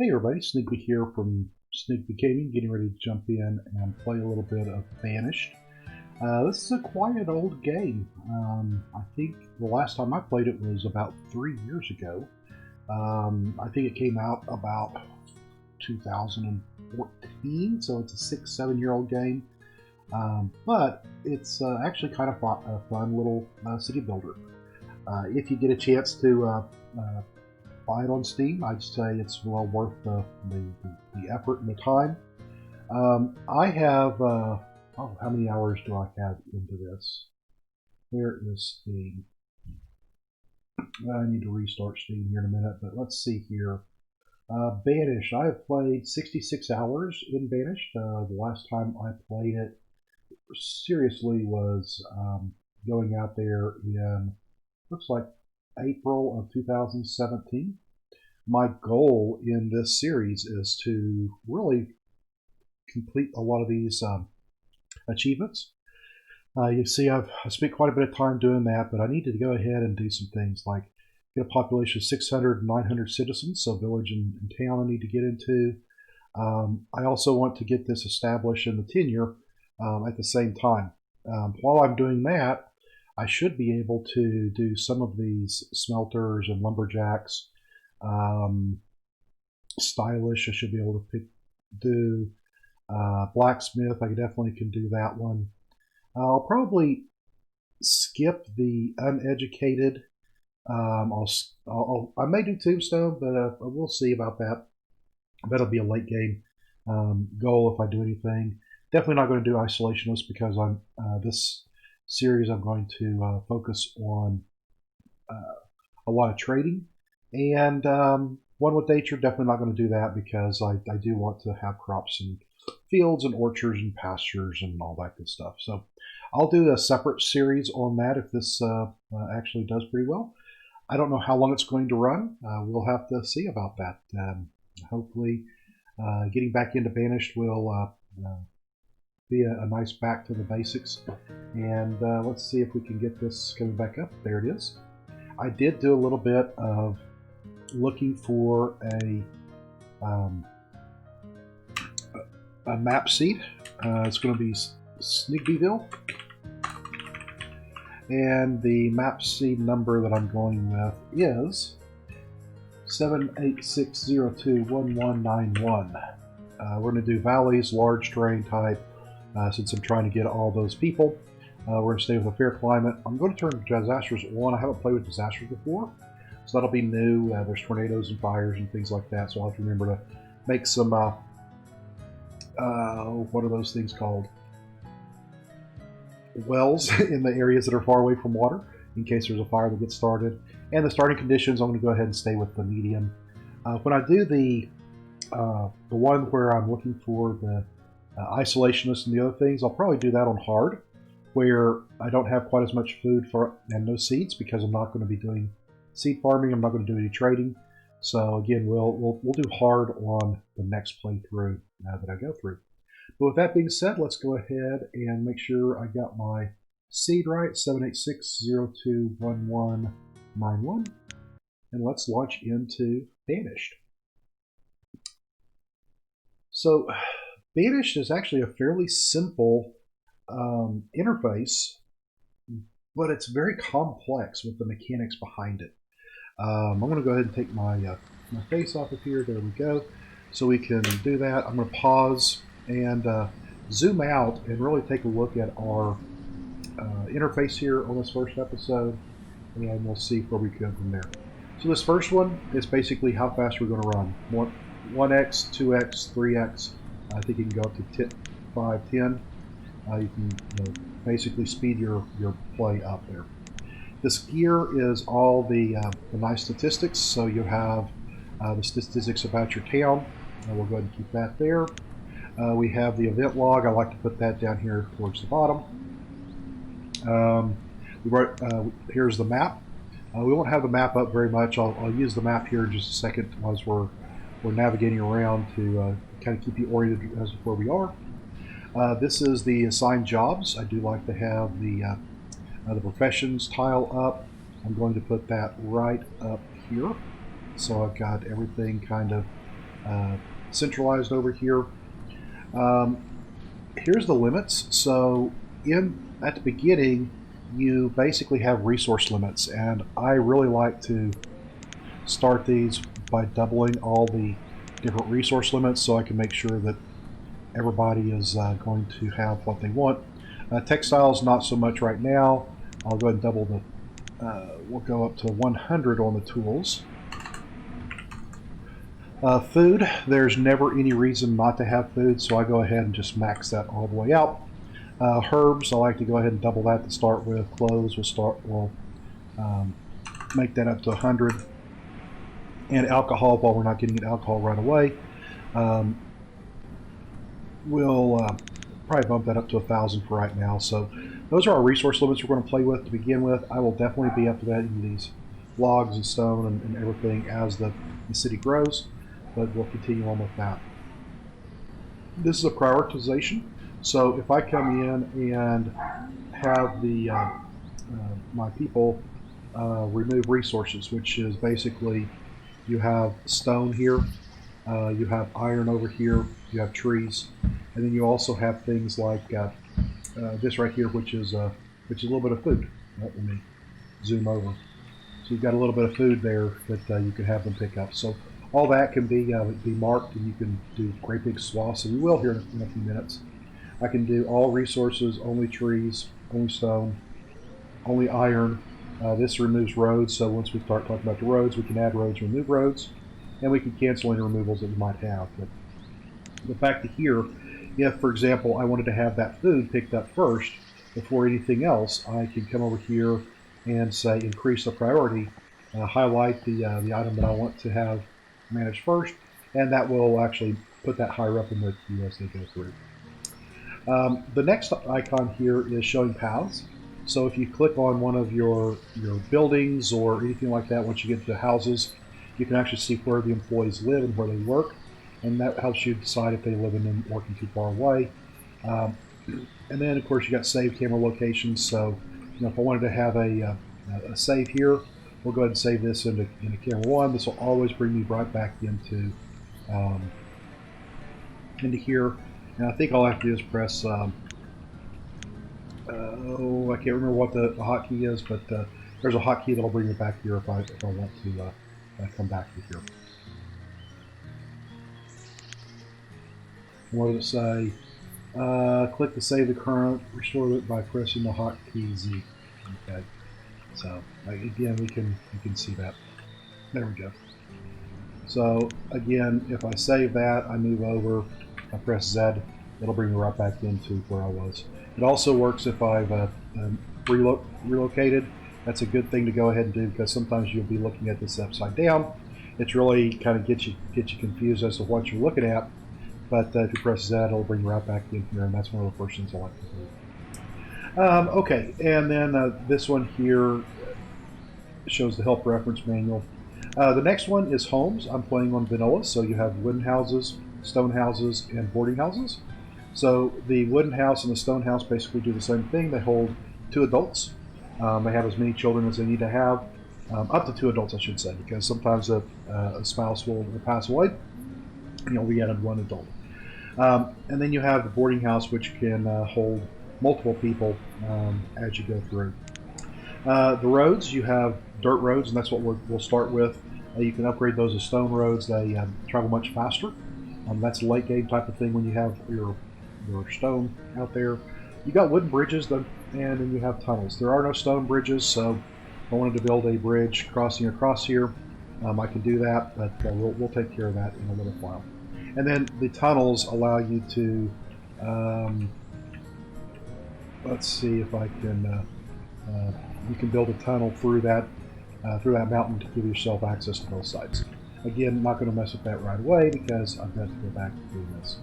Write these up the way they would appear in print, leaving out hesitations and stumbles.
Hey everybody, Sneaky here from Sneaky Gaming, getting ready to jump in and play a little bit of Banished. This is a quiet old game. I think the last time I played it was about 3 years ago. I think it came out about 2014, so it's a 6-7-year-old game. But it's actually kind of a fun little city builder. If you get a chance to buy it on Steam, I'd say it's well worth the effort and the time. I have, how many hours do I have into this? Where is Steam? I need to restart Steam here in a minute, but let's see here. Banished. I have played 66 hours in Banished. The last time I played it seriously was going out there in, looks like April of 2017. My goal in this series is to really complete a lot of these achievements. You see, I've spent quite a bit of time doing that, but I need to go ahead and do some things like get a population of 600 and 900 citizens, so village and town I need to get into. I also want to get this established in the tenure at the same time. While I'm doing that, I should be able to do some of these smelters and lumberjacks. Stylish, I should be able to do. Blacksmith, I definitely can do that one. I'll probably skip the uneducated. I may do tombstone, but we'll see about that. That'll be a late game goal if I do anything. Definitely not going to do isolationist because I'm this series I'm going to focus on a lot of trading, and one with nature, definitely not going to do that because I do want to have crops and fields and orchards and pastures and all that good stuff. So I'll do a separate series on that if this actually does pretty well. I don't know how long it's going to run. We'll have to see about that. Hopefully getting back into Banished will be a nice back to the basics. And let's see if we can get this coming back up. There it is. I did do a little bit of looking for a map seed. It's going to be Sneakyville. And the map seed number that I'm going with is 786021191. We're going to do valleys, large terrain type, since I'm trying to get all those people. We're going to stay with a fair climate. I'm going to turn disasters on. I haven't played with disasters before, so that'll be new. There's tornadoes and fires and things like that, so I'll have to remember to make some, what are those things called? Wells in the areas that are far away from water, in case there's a fire that gets started. And the starting conditions, I'm going to go ahead and stay with the medium. When I do the one where I'm looking for the isolationist and the other things, I'll probably do that on hard, where I don't have quite as much food for and no seeds because I'm not going to be doing seed farming. I'm not going to do any trading. So again, we'll do hard on the next playthrough that I go through. But with that being said, let's go ahead and make sure I got my seed right, 786021191, and let's launch into Banished. So Banished is actually a fairly simple interface, but it's very complex with the mechanics behind it. I'm going to go ahead and take my my face off of here. There we go. So we can do that. I'm going to pause and zoom out and really take a look at our interface here on this first episode, and we'll see where we go from there. So this first one is basically how fast we're going to run. 1x, 2x, 3x. I think you can go up to 5, 10. You can basically speed your play up there. This gear is all the nice statistics, so you have the statistics about your town. We'll go ahead and keep that there. We have the event log. I like to put that down here towards the bottom. Here's the map. We won't have the map up very much. I'll use the map here in just a second as we're navigating around to kind of keep you oriented as to where we are. This is the assigned jobs. I do like to have the professions tile up. I'm going to put that right up here. So I've got everything kind of centralized over here. Here's the limits. So at the beginning, you basically have resource limits, and I really like to start these by doubling all the different resource limits so I can make sure that everybody is going to have what they want. Textiles, not so much right now. I'll go ahead and double the, we'll go up to 100 on the tools. Food, there's never any reason not to have food, so I go ahead and just max that all the way out. Herbs, I like to go ahead and double that to start with. Clothes, we'll make that up to 100. And alcohol, while we're not getting an alcohol right away, we'll probably bump that up to 1,000 for right now. So those are our resource limits we're going to play with to begin with. I will definitely be up to that in these logs and stone and everything as the city grows, but we'll continue on with that. This is a prioritization. So if I come in and have the my people remove resources, which is basically you have stone here, you have iron over here, you have trees, and then you also have things like this right here, which is a little bit of food. Let me zoom over. So you've got a little bit of food there that you can have them pick up. So all that can be marked, and you can do great big swaths, and we will here in a few minutes. I can do all resources, only trees, only stone, only iron. This removes roads, so once we start talking about the roads, we can add roads, remove roads, and we can cancel any removals that we might have. But the fact that here, if, for example, I wanted to have that food picked up first before anything else, I can come over here and say increase the priority, highlight the item that I want to have managed first, and that will actually put that higher up in the queue as they go through. The next icon here is showing paths. So if you click on one of your buildings or anything like that, once you get to houses, you can actually see where the employees live and where they work, and that helps you decide if they live in and working too far away. And then, of course, you got save camera locations. So, if I wanted to have a save here, we'll go ahead and save this into camera 1. This will always bring me right back into here. And I think all I have to do is press. I can't remember what the hotkey is, but there's a hotkey that'll bring me back here if I want to come back to here. What does it say? Click to save the current, restore it by pressing the hotkey Z. Okay. So again, we can see that. There we go. So again, if I save that, I move over, I press Z, it'll bring me right back into where I was. It also works if I've relocated. That's a good thing to go ahead and do, because sometimes you'll be looking at this upside down. It's really kind of get you confused as to what you're looking at. But if you press Z, it'll bring you right back in here, and that's one of the first things I like to do. Okay, and then this one here shows the help reference manual. The next one is homes. I'm playing on vanilla, so you have wooden houses, stone houses, and boarding houses. So the wooden house and the stone house basically do the same thing. They hold 2 adults. They have as many children as they need to have, up to 2 adults, I should say, because sometimes a spouse will pass away, and you'll be added 1 adult. And then you have the boarding house, which can hold multiple people as you go through. The roads, you have dirt roads, and that's what we'll start with. You can upgrade those to stone roads. They travel much faster. That's a late game type of thing when you have your stone out there. You got wooden bridges, and then you have tunnels. There are no stone bridges, so if I wanted to build a bridge crossing across here, I can do that, but we'll take care of that in a little while. And then the tunnels allow you to, let's see if I can, you can build a tunnel through that mountain to give yourself access to both sides. Again, I'm not going to mess with that right away because I've got to go back to doing this.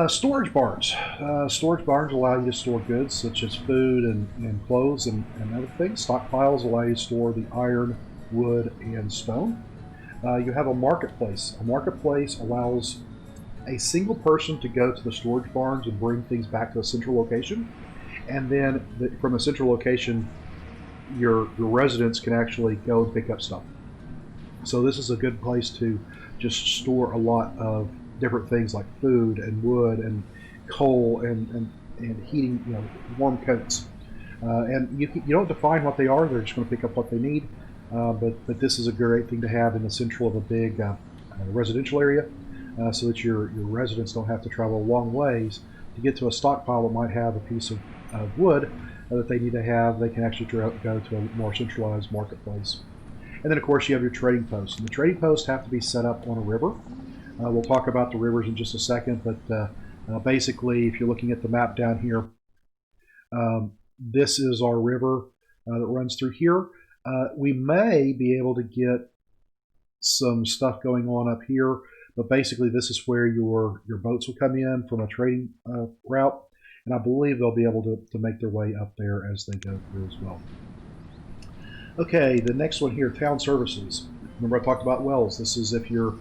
Storage barns. Storage barns allow you to store goods such as food and clothes and other things. Stockpiles allow you to store the iron, wood, and stone. You have a marketplace. A marketplace allows a single person to go to the storage barns and bring things back to a central location. And then from a central location, your residents can actually go and pick up stuff. So this is a good place to just store a lot of different things like food and wood and coal and heating, warm coats. And you don't define what they are. They're just going to pick up what they need. But this is a great thing to have in the central of a big residential area, so that your residents don't have to travel long ways to get to a stockpile that might have a piece of wood that they need to have. They can actually go to a more centralized marketplace. And then, of course, you have your trading posts. And the trading posts have to be set up on a river. We'll talk about the rivers in just a second, but basically, if you're looking at the map down here, this is our river that runs through here. We may be able to get some stuff going on up here, but basically this is where your boats will come in from a trading route, and I believe they'll be able to make their way up there as they go through as well. Okay, the next one here, town services. Remember I talked about wells. This is if you're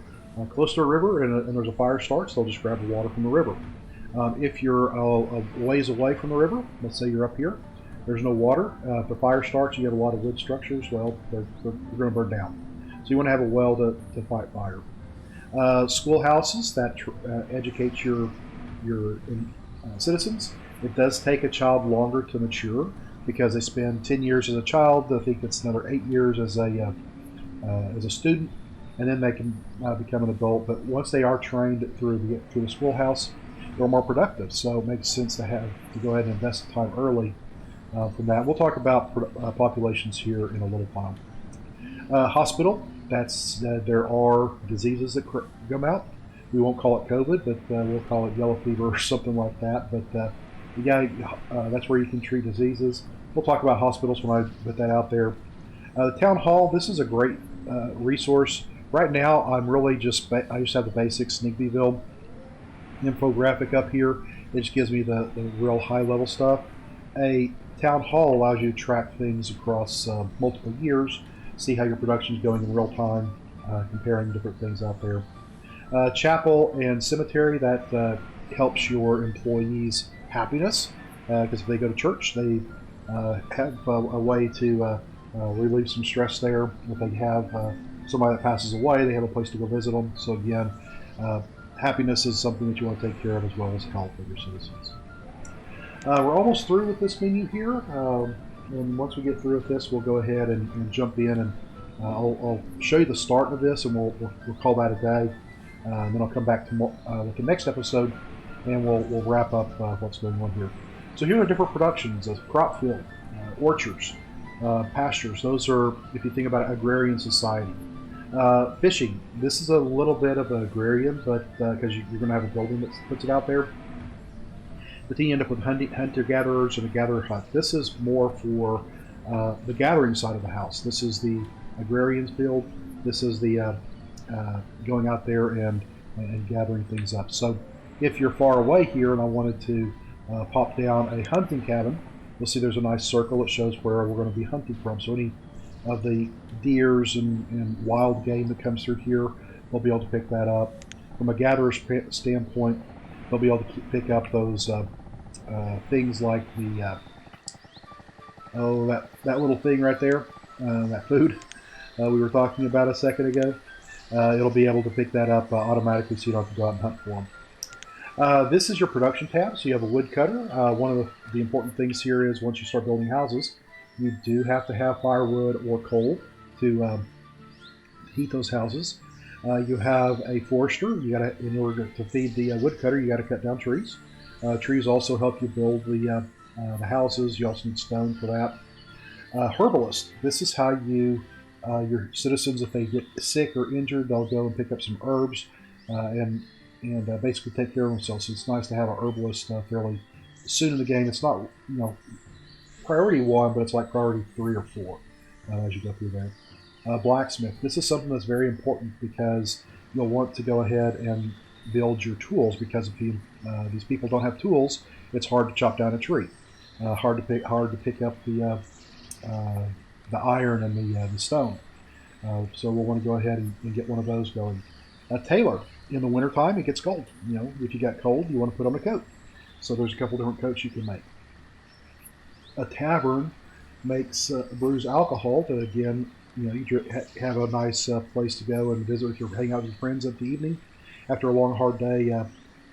close to a river and there's a fire starts, they'll just grab the water from the river. If you're a ways away from the river, let's say you're up here, there's no water. If the fire starts, you have a lot of wood structures, well, they're going to burn down. So you want to have a well to fight fire. Schoolhouses, that educates your citizens. It does take a child longer to mature because they spend 10 years as a child. I think it's another 8 years as a student, and then they can become an adult. But once they are trained through the schoolhouse, they're more productive. So it makes sense to go ahead and invest the time early from that. We'll talk about populations here in a little while. Hospital, there are diseases that come out. We won't call it COVID, but we'll call it yellow fever or something like that. But that's where you can treat diseases. We'll talk about hospitals when I put that out there. The town hall, this is a great resource. Right now, I'm really I just have the basic Snigbeville infographic up here. It just gives me the real high level stuff. A town hall allows you to track things across multiple years, see how your production is going in real time, comparing different things out there. Chapel and cemetery, that helps your employees' happiness, because if they go to church, they have a way to relieve some stress there. If they have somebody that passes away, they have a place to go visit them. So again, happiness is something that you want to take care of, as well as health of your citizens. We're almost through with this menu here, and once we get through with this, we'll go ahead and jump in, and I'll show you the start of this, and we'll call that a day. And then I'll come back with the next episode, and we'll wrap up what's going on here. So here are different productions: a crop field, orchards, pastures. Those are, if you think about agrarian society. Fishing. This is a little bit of an agrarian, but because you're going to have a building that puts it out there. But then you end up with hunter-gatherers and a gatherer hut. This is more for the gathering side of the house. This is the agrarian's field. This is the going out there and gathering things up. So if you're far away here and I wanted to pop down a hunting cabin, you'll see there's a nice circle that shows where we're going to be hunting from. So any of the deers and wild game that comes through here, they'll be able to pick that up. From a gatherer's standpoint, they'll be able to pick up those things like the that little thing right there, that food we were talking about a second ago. It'll be able to pick that up automatically, so you don't have to go out and hunt for them. This is your production tab, so you have a woodcutter. One of the important things here is once you start building houses, you do have to have firewood or coal to heat those houses. You have a forester. In order to feed the woodcutter, you got to cut down trees. Trees also help you build the houses. You also need stone for that. Herbalist. This is how your citizens, if they get sick or injured, they'll go and pick up some herbs and basically take care of themselves. So it's nice to have a herbalist fairly soon in the game. It's not priority 1, but it's like priority 3 or 4 as you go through there. Blacksmith. This is something that's very important because you'll want to go ahead and build your tools, because if these people don't have tools, it's hard to chop down a tree. Hard to pick up the iron and the stone. So we'll want to go ahead and get one of those going. A tailor. In the wintertime, it gets cold. If you got cold, you want to put on a coat. So there's a couple different coats you can make. A tavern brews alcohol to, again, have a nice place to go and visit with hang out with your friends at the evening after a long, hard day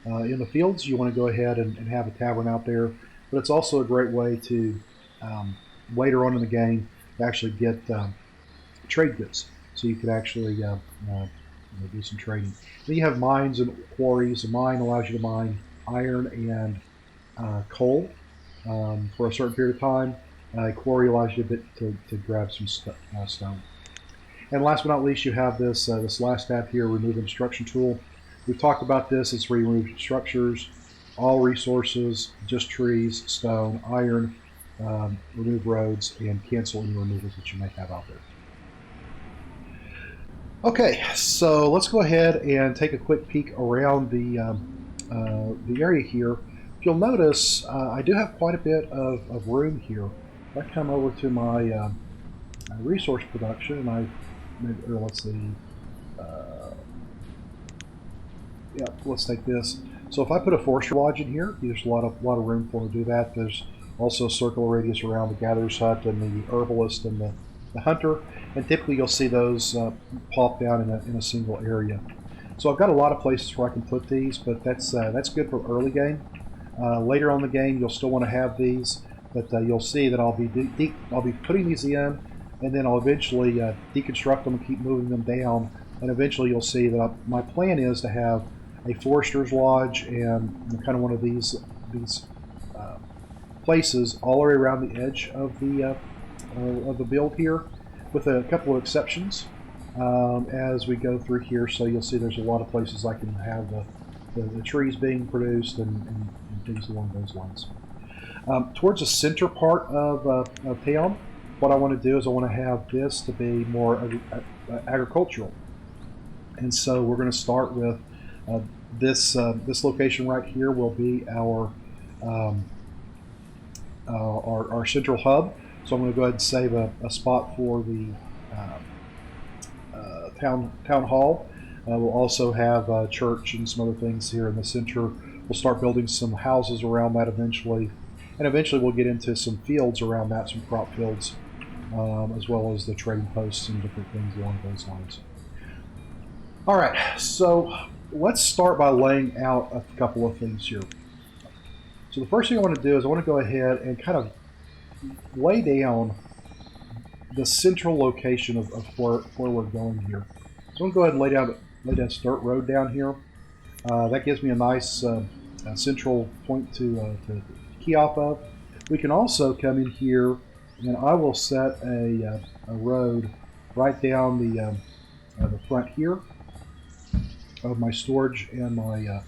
in the fields. You want to go ahead and have a tavern out there, but it's also a great way to later on in the game to actually get trade goods. So you could actually do some trading. Then you have mines and quarries. A mine allows you to mine iron and coal for a certain period of time. Quarry allows you to grab some stone. And last but not least, you have this last tab here, Remove Instruction Tool. We've talked about this. It's where you remove structures, all resources, just trees, stone, iron, remove roads, and cancel any removals that you may have out there. Okay, so let's go ahead and take a quick peek around the area here. If you'll notice, I do have quite a bit of room here. If I come over to my resource production, and let's see, yeah, let's take this. So if I put a forester lodge in here, there's a lot of room for me to do that. There's also a circular radius around the gatherer's hut and the herbalist and the hunter, and typically you'll see those pop down in a single area. So I've got a lot of places where I can put these, but that's good for early game. Later on in the game, you'll still want to have these, but you'll see that I'll be putting these in, and then I'll eventually deconstruct them and keep moving them down, and eventually you'll see that my plan is to have a forester's lodge and kind of one of these places all the way around the edge of the build here, with a couple of exceptions as we go through here. So you'll see there's a lot of places I can have the trees being produced and things along those lines. Towards the center part of town, what I want to do is I want to have this to be more agricultural. And so we're going to start with this location right here will be our central hub. So I'm going to go ahead and save a spot for the town hall. We'll also have a church and some other things here in the center. We'll start building some houses around that eventually. And eventually we'll get into some fields around that, some crop fields, as well as the trading posts and different things along those lines. All right, so let's start by laying out a couple of things here. So the first thing I want to do is I want to go ahead and kind of lay down the central location of where we're going here. So I'm going to go ahead and lay down this dirt road down here. That gives me a nice central point to key off of. We can also come in here, and I will set a road right down the front here of my storage and my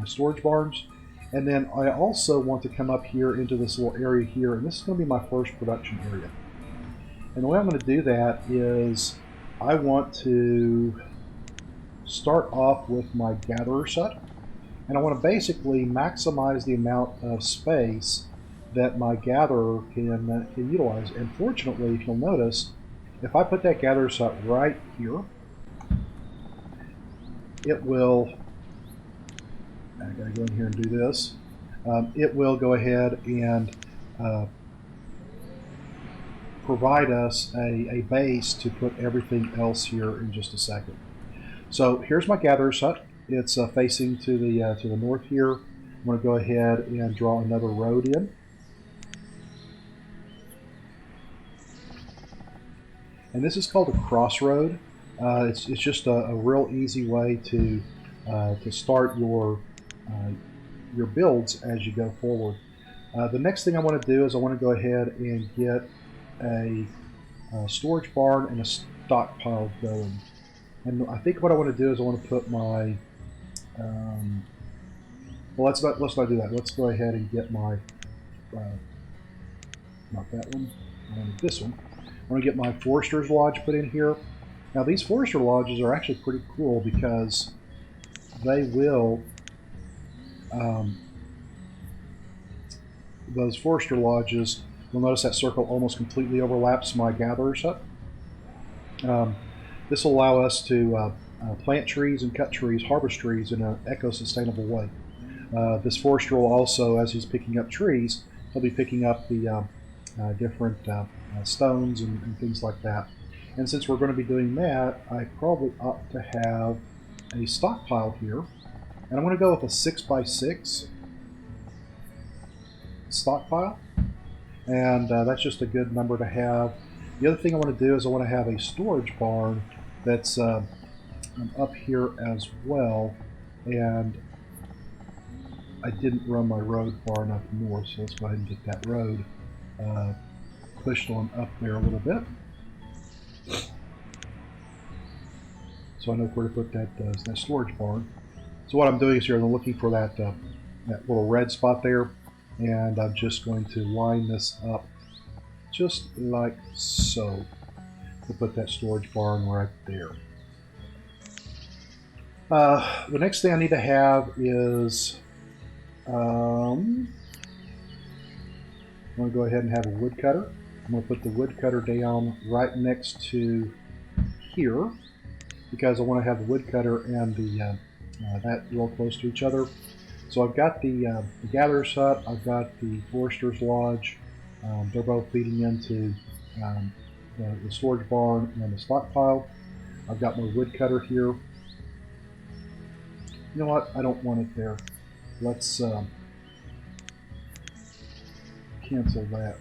storage barns. And then I also want to come up here into this little area here, and this is going to be my first production area. And the way I'm going to do that is I want to start off with my gatherer's hut, and I want to basically maximize the amount of space that my gatherer can utilize. And fortunately, if you'll notice, if I put that gatherer's hut right here, it will, I gotta go in here and do this, it will go ahead and provide us a base to put everything else here in just a second. So here's my gatherer's hut. It's facing to the north here. I'm going to go ahead and draw another road in. And this is called a crossroad. It's just a real easy way to start your builds as you go forward. The next thing I want to do is I want to go ahead and get a storage barn and a stockpile going. And I think what I want to do is I want to put my well, let's not do that. Let's go ahead and get my not that one. I want this one. I want to get my forester's lodge put in here. Now these forester lodges are actually pretty cool because they will those forester lodges, you'll notice that circle almost completely overlaps my gatherer's hut. This will allow us to plant trees and cut trees, harvest trees in an eco-sustainable way. This forester will also, as he's picking up trees, he'll be picking up the different stones and things like that. And since we're going to be doing that, I probably ought to have a stockpile here. And I'm going to go with a 6x6 stockpile. And that's just a good number to have. The other thing I want to do is I want to have a storage barn that's up here as well. And I didn't run my road far enough north, so let's go ahead and get that road pushed on up there a little bit. So I know where to put that storage barn. So what I'm doing is here, I'm looking for that little red spot there, and I'm just going to line this up just like so to put that storage barn right there. The next thing I need to have is I'm going to go ahead and have a woodcutter. I'm going to put the woodcutter down right next to here because I want to have the woodcutter and the that real close to each other. So I've got the gatherer's hut, I've got the forester's lodge. They're both feeding into the storage barn and the stockpile. I've got my woodcutter here. You know what? I don't want it there. Let's cancel that.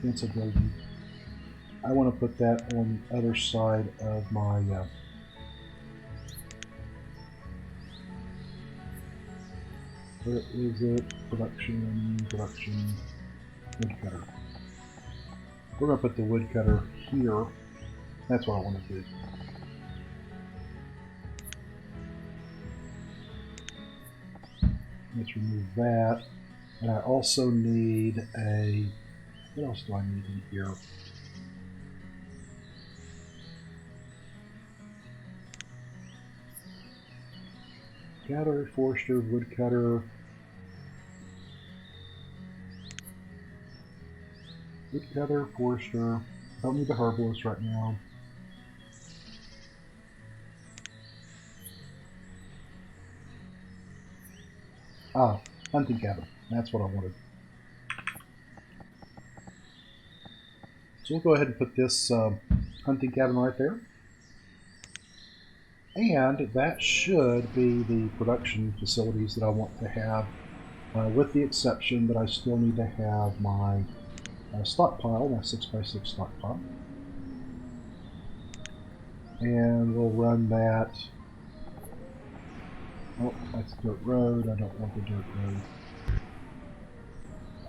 Cancel building. I want to put that on the other side of my where is it? Production, woodcutter. We're going to put the woodcutter here. That's what I want to do. Let's remove that. And I also need a... What else do I need in here? Gatherer, forester, woodcutter. Woodcutter, forester. Don't need the herbalist right now. Ah, hunting cabin. That's what I wanted. So we'll go ahead and put this hunting cabin right there. And that should be the production facilities that I want to have, with the exception that I still need to have my stockpile, my 6x6 stockpile. And we'll run that. Oh, that's dirt road. I don't want the dirt road.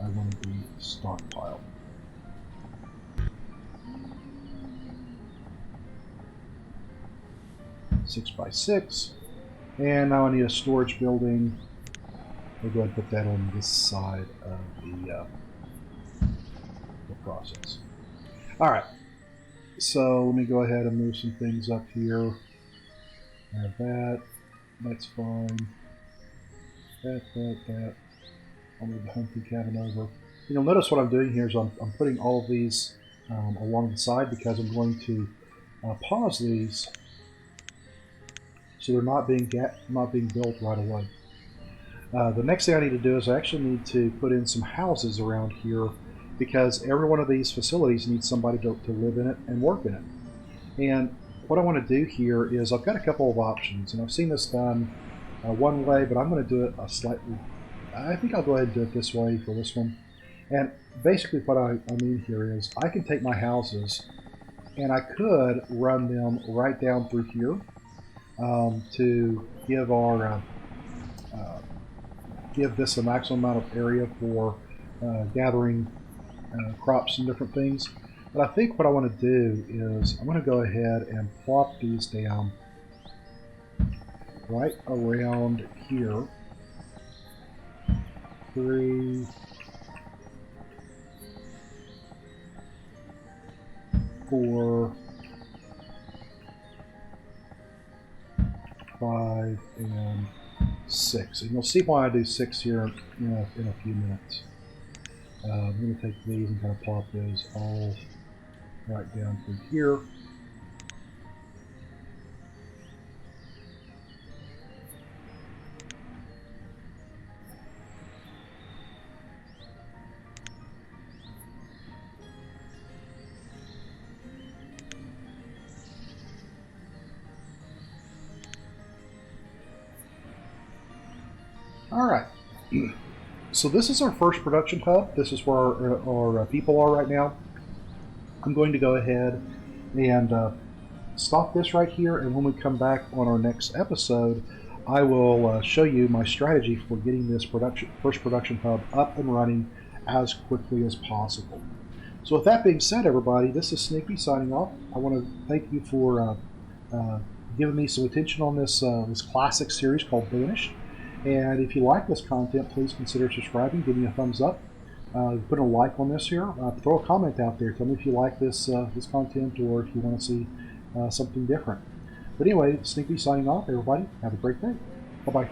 I want the stockpile. Six by 6. And now I need a storage building. We'll go ahead and put that on this side of the process. Alright. So let me go ahead and move some things up here. Have that. That's fine. That. I'll move the hunting cabin over. You'll notice what I'm doing here is I'm putting all of these along the side because I'm going to pause these so they're not being built right away. The next thing I need to do is I actually need to put in some houses around here because every one of these facilities needs somebody to live in it and work in it. And what I want to do here is I've got a couple of options, and I've seen this done one way, but I'm going to do it I think I'll go ahead and do it this way for this one. And basically what I mean here is I can take my houses and I could run them right down through here to give our give this a maximum amount of area for gathering crops and different things. But I think what I want to do is I'm going to go ahead and plop these down right around here. 3, 4, 5, and 6. And you'll see why I do 6 here in a few minutes. I'm going to take these and kind of plop those all right down through here. All right. So this is our first production hub. This is where our people are right now. I'm going to go ahead and stop this right here, and when we come back on our next episode, I will show you my strategy for getting this first production hub up and running as quickly as possible. So with that being said, everybody, this is Sneaky signing off. I want to thank you for giving me some attention on this classic series called Banished. And if you like this content, please consider subscribing, give me a thumbs up, put a like on this here, throw a comment out there. Tell me if you like this content or if you want to see something different. But anyway, Sneaky signing off, everybody. Have a great day. Bye-bye.